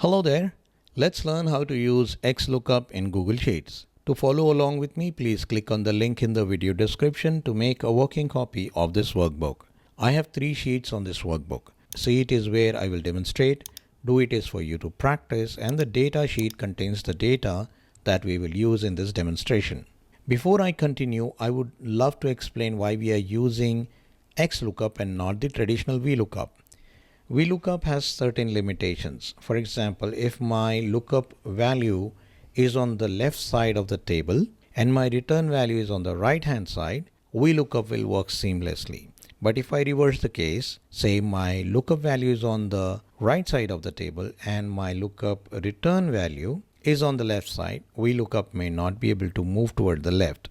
Hello there. Let's learn how to use XLOOKUP in Google Sheets. To follow along with me, please click on the link in the video description to make a working copy of this workbook. I have 3 sheets on this workbook. See it is where I will demonstrate, do it is for you to practice, and the data sheet contains the data that we will use in this demonstration. Before I continue, I would love to explain why we are using XLOOKUP and not the traditional VLOOKUP. VLOOKUP has certain limitations. For example, if my lookup value is on the left side of the table and my return value is on the right hand side, VLOOKUP will work seamlessly. But if I reverse the case, say my lookup value is on the right side of the table and my lookup return value is on the left side, VLOOKUP may not be able to move toward the left.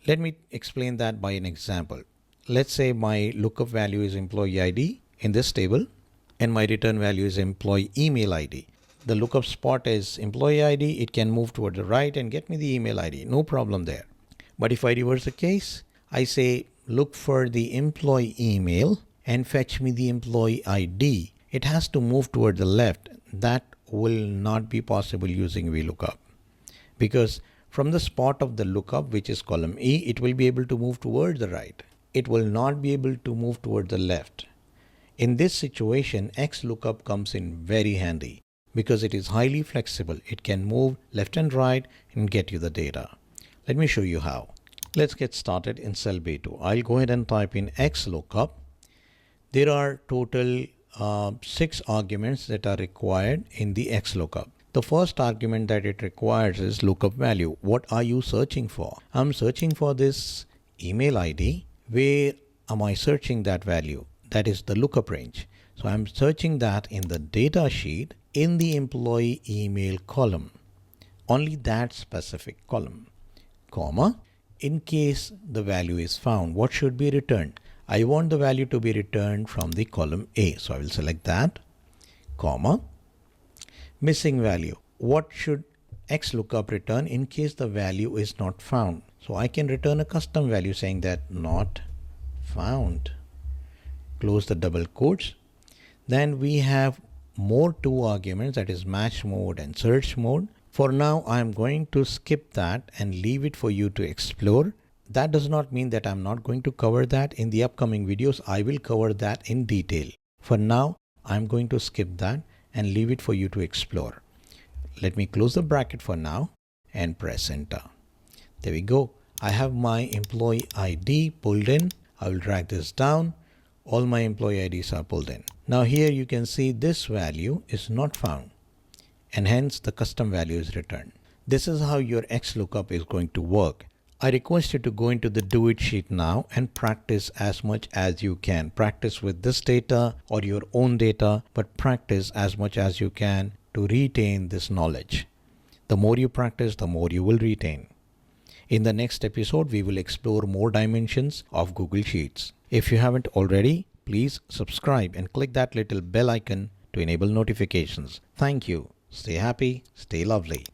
Let me explain that by an example. Let's say my lookup value is employee ID in this table and my return value is employee email ID. The lookup spot is employee ID. It can move toward the right and get me the email ID. No problem there. But if I reverse the case, I say look for the employee email and fetch me the employee ID. It has to move toward the left. That will not be possible using VLOOKUP, because from the spot of the lookup, which is column E, it will be able to move toward the right. It will not be able to move toward the left. In this situation, XLOOKUP comes in very handy because it is highly flexible. It can move left and right and get you the data. Let me show you how. Let's get started in cell B2. I'll go ahead and type in XLOOKUP. There are total 6 arguments that are required in the XLOOKUP. The first argument that it requires is lookup value. What are you searching for? I'm searching for this email ID. Where am I searching that value? That is the lookup range. So I'm searching that in the data sheet in the employee email column. Only that specific column, comma. In case the value is found, what should be returned? I want the value to be returned from the column A. So I will select that, comma. Missing value. What should XLOOKUP return in case the value is not found? So I can return a custom value saying that not found. Close the double quotes. Then we have more 2 arguments, that is match mode and search mode. For now, I am going to skip that and leave it for you to explore. That does not mean that I'm not going to cover that. In the upcoming videos, I will cover that in detail. For now, I'm going to skip that and leave it for you to explore. Let me close the bracket for now and press enter. There we go. I have my employee ID pulled in. I will drag this down. All my employee IDs are pulled in. Now here you can see this value is not found, and hence the custom value is returned. This is how your XLOOKUP is going to work. I request you to go into the do it sheet now and practice as much as you can. Practice with this data or your own data, but practice as much as you can to retain this knowledge. The more you practice, the more you will retain. In the next episode, we will explore more dimensions of Google Sheets. If you haven't already, please subscribe and click that little bell icon to enable notifications. Thank you. Stay happy, stay lovely.